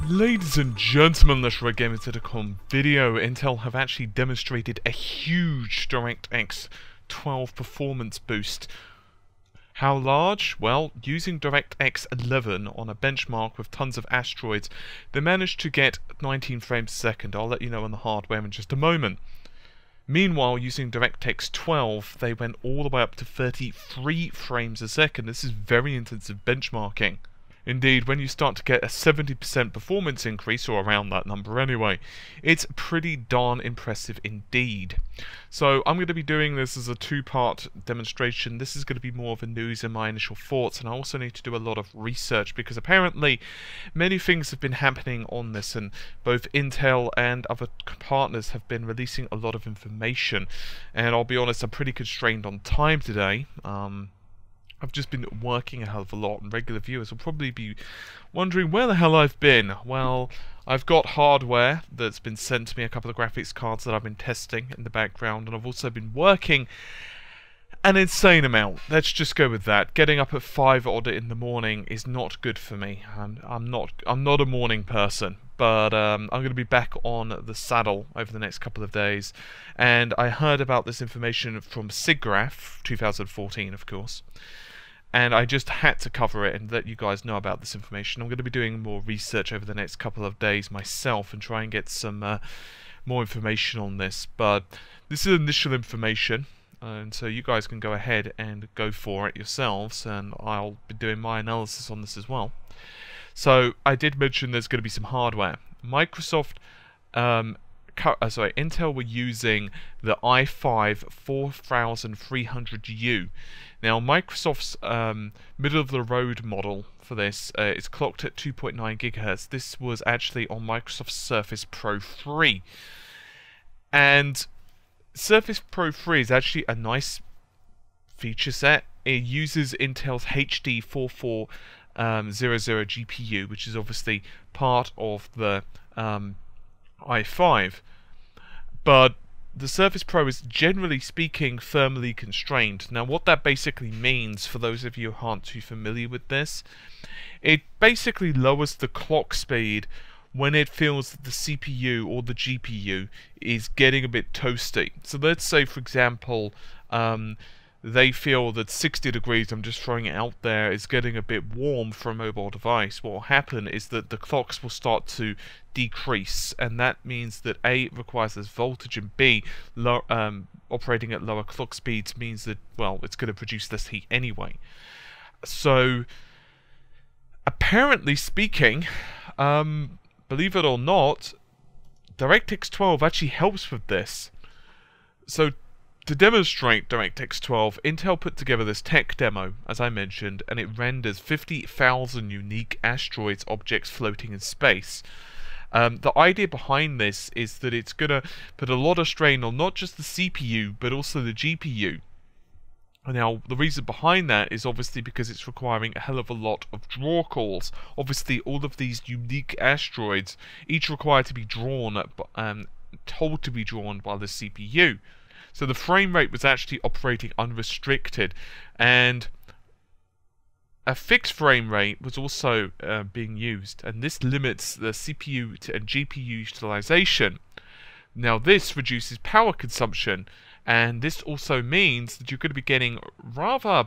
Ladies and gentlemen, this RedGamersDidacom video. Intel have actually demonstrated a huge DirectX 12 performance boost. How large? Well, using DirectX 11 on a benchmark with tons of asteroids, they managed to get 19 frames a second. I'll let you know on the hardware in just a moment. Meanwhile, using DirectX 12, they went all the way up to 33 frames a second. This is very intensive benchmarking. Indeed, when you start to get a 70% performance increase, or around that number anyway, it's pretty darn impressive indeed. So I'm going to be doing this as a two-part demonstration. This is going to be more of a news and my initial thoughts, and I also need to do a lot of research because apparently many things have been happening on this, and both Intel and other partners have been releasing a lot of information. And I'll be honest, I'm pretty constrained on time today. I've just been working a hell of a lot, and regular viewers will probably be wondering where the hell I've been. Well, I've got hardware that's been sent to me, a couple of graphics cards that I've been testing in the background, and I've also been working an insane amount. Let's just go with that. Getting up at 5 odd in the morning is not good for me. I'm not a morning person, but I'm going to be back on the saddle over the next couple of days. And I heard about this information from SIGGRAPH 2014, of course. And I just had to cover it and let you guys know about this information. I'm going to be doing more research over the next couple of days myself and try and get some more information on this. But this is initial information, and so you guys can go ahead and go for it yourselves, and I'll be doing my analysis on this as well. So I did mention there's going to be some hardware. Intel were using the i5 4300U. Now, Microsoft's middle-of-the-road model for this is clocked at 2.9 GHz. This was actually on Microsoft's Surface Pro 3. And Surface Pro 3 is actually a nice feature set. It uses Intel's HD 4400 GPU, which is obviously part of the i5, but the Surface Pro is generally speaking thermally constrained. Now what that basically means, for those of you who aren't too familiar with this, it basically lowers the clock speed when it feels that the CPU or the GPU is getting a bit toasty. So let's say, for example, they feel that 60 degrees, I'm just throwing it out there, is getting a bit warm for a mobile device. What will happen is that the clocks will start to decrease, and that means that A, it requires less voltage, and B, operating at lower clock speeds means that, well, it's going to produce less heat anyway. So, apparently speaking, believe it or not, DirectX 12 actually helps with this. So, to demonstrate DirectX 12, Intel put together this tech demo, as I mentioned, and it renders 50,000 unique asteroids objects floating in space. The idea behind this is that it's going to put a lot of strain on not just the CPU, but also the GPU. Now, the reason behind that is obviously because it's requiring a hell of a lot of draw calls. Obviously, all of these unique asteroids, each require to be drawn, told to be drawn by the CPU. So the frame rate was actually operating unrestricted, and a fixed frame rate was also being used, and this limits the CPU and GPU utilization. Now this reduces power consumption, and this also means that you're going to be getting rather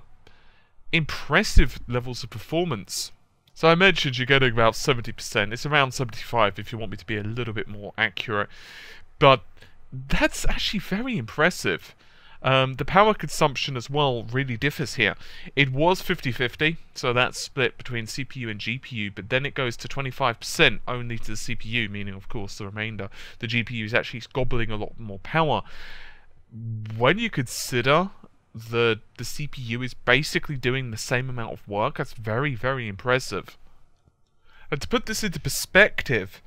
impressive levels of performance. So I mentioned you're getting about 70%. It's around 75 if you want me to be a little bit more accurate, but that's actually very impressive. The power consumption as well really differs here. It was 50-50, so that's split between CPU and GPU, but then it goes to 25% only to the CPU, meaning of course the remainder, the GPU is actually gobbling a lot more power. When you consider the CPU is basically doing the same amount of work, that's very, very impressive. And to put this into perspective,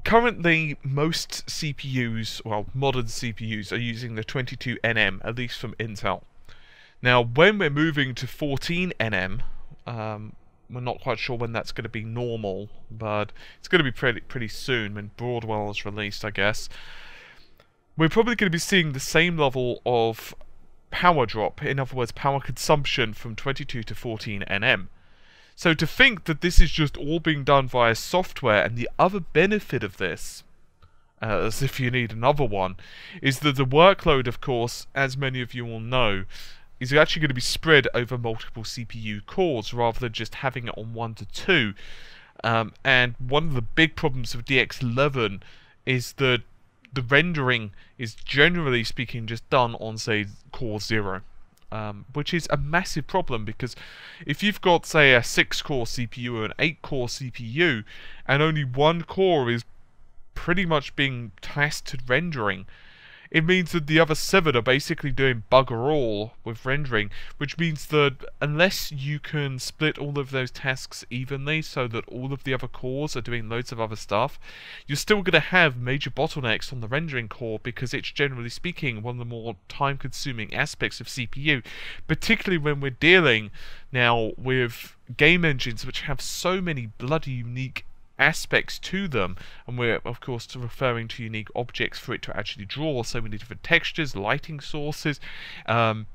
currently, most CPUs, well, modern CPUs, are using the 22nm, at least from Intel. Now, when we're moving to 14nm, we're not quite sure when that's going to be normal, but it's going to be pretty soon when Broadwell is released, I guess. We're probably going to be seeing the same level of power drop, in other words, power consumption from 22 to 14nm. So to think that this is just all being done via software, and the other benefit of this, as if you need another one, is that the workload, of course, as many of you will know, is actually going to be spread over multiple CPU cores rather than just having it on 1 to 2. And one of the big problems of DX11 is that the rendering is, generally speaking, just done on, say, core 0. Which is a massive problem, because if you've got, say, a 6-core CPU or an 8-core CPU, and only one core is pretty much being tasked with rendering, it means that the other 7 are basically doing bugger all with rendering, which means that unless you can split all of those tasks evenly so that all of the other cores are doing loads of other stuff, you're still going to have major bottlenecks on the rendering core, because it's, generally speaking, one of the more time-consuming aspects of CPU, particularly when we're dealing now with game engines which have so many bloody unique aspects to them, and we're of course referring to unique objects for it to actually draw so many different textures, lighting sources, and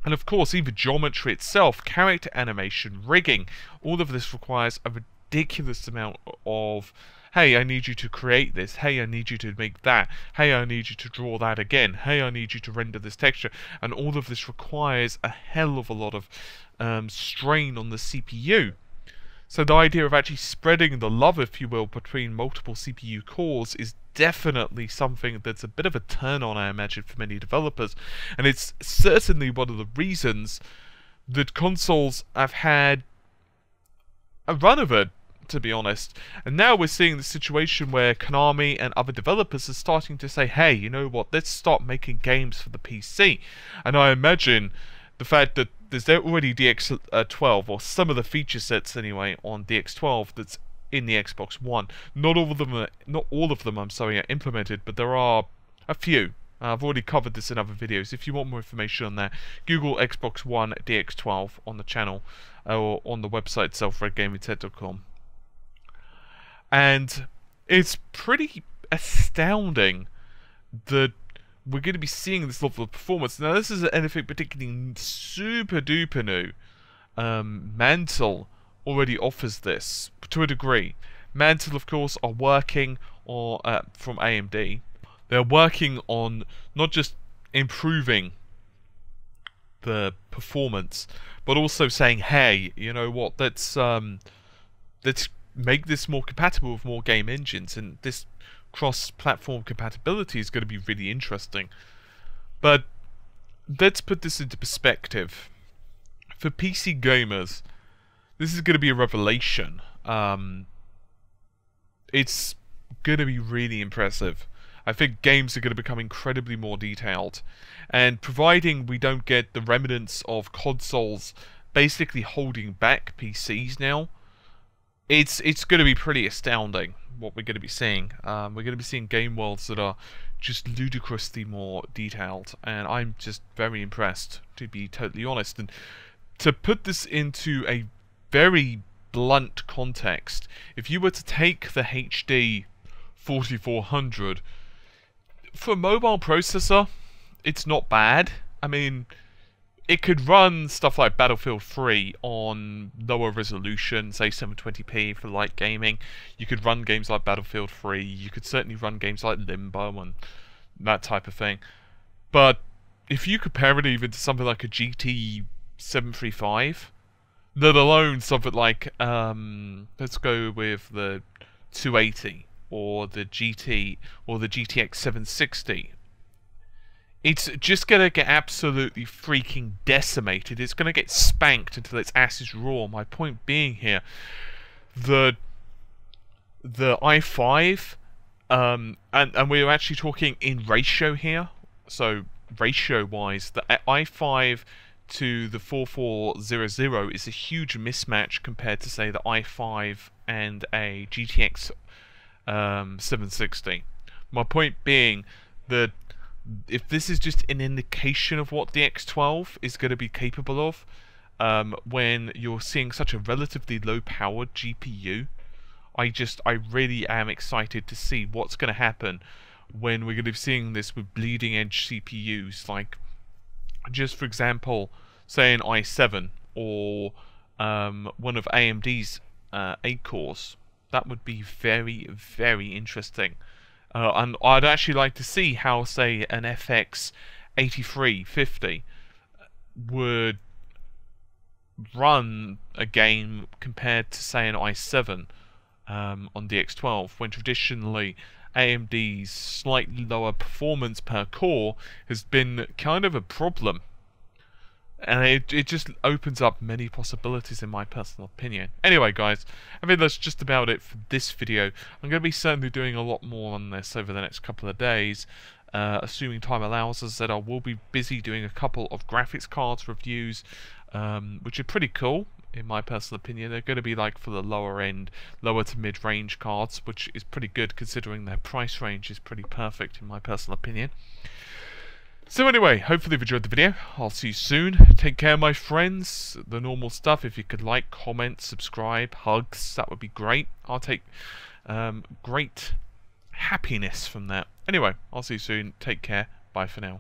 of course even geometry itself, character animation, rigging. All of this requires a ridiculous amount of, hey, I need you to create this, hey, I need you to make that, hey, I need you to draw that again, hey, I need you to render this texture, and all of this requires a hell of a lot of strain on the CPU. So the idea of actually spreading the love, if you will, between multiple CPU cores is definitely something that's a bit of a turn-on, I imagine, for many developers. And it's certainly one of the reasons that consoles have had a run of it, to be honest. And now we're seeing the situation where Konami and other developers are starting to say, hey, you know what, let's start making games for the PC. And I imagine the fact that there's already DX12, or some of the feature sets anyway, on DX12 that's in the Xbox One. Not all of them are implemented, but there are a few. I've already covered this in other videos. If you want more information on that, Google Xbox One DX12 on the channel, or on the website itself, redgamingted.com. And it's pretty astounding that we're going to be seeing this level of performance. Now, this isn't anything particularly super duper new. Mantle already offers this to a degree. Mantle, of course, are working on, from AMD. They're working on not just improving the performance, but also saying, hey, you know what, let's make this more compatible with more game engines, and this cross-platform compatibility is going to be really interesting. But let's put this into perspective. For PC gamers, this is going to be a revelation. It's going to be really impressive. I think games are going to become incredibly more detailed, and providing we don't get the remnants of consoles basically holding back PCs now, it's going to be pretty astounding what we're going to be seeing. We're going to be seeing game worlds that are just ludicrously more detailed, and I'm just very impressed, to be totally honest. And to put this into a very blunt context, if you were to take the HD 4400 for a mobile processor, it's not bad. I mean, it could run stuff like Battlefield 3 on lower resolution, say 720p for light gaming. You could run games like Battlefield 3. You could certainly run games like Limbo and that type of thing. But if you compare it even to something like a GT 735, let alone something like, let's go with the 280 or the GT or the GTX 760, it's just going to get absolutely freaking decimated. It's going to get spanked until its ass is raw. My point being here, the i5, and we're actually talking in ratio here. So ratio-wise, the i5 to the 4400 is a huge mismatch compared to, say, the i5 and a GTX 760. My point being that if this is just an indication of what the X12 is going to be capable of, when you're seeing such a relatively low-powered GPU, I really am excited to see what's going to happen when we're going to be seeing this with bleeding-edge CPUs, like, just for example, say an i7 or one of AMD's 8 cores. That would be very, very interesting. And I'd actually like to see how, say, an FX 8350 would run a game compared to, say, an i7 on DX12, when traditionally AMD's slightly lower performance per core has been kind of a problem. And it just opens up many possibilities, in my personal opinion. Anyway, guys, I think that's just about it for this video. I'm going to be certainly doing a lot more on this over the next couple of days. Assuming time allows. As I said, I will be busy doing a couple of graphics cards reviews, which are pretty cool, in my personal opinion. They're going to be like for the lower end, lower to mid-range cards, which is pretty good considering their price range is pretty perfect, in my personal opinion. So anyway, hopefully you've enjoyed the video. I'll see you soon. Take care, my friends. The normal stuff. If you could like, comment, subscribe, hugs, that would be great. I'll take great happiness from that. Anyway, I'll see you soon. Take care. Bye for now.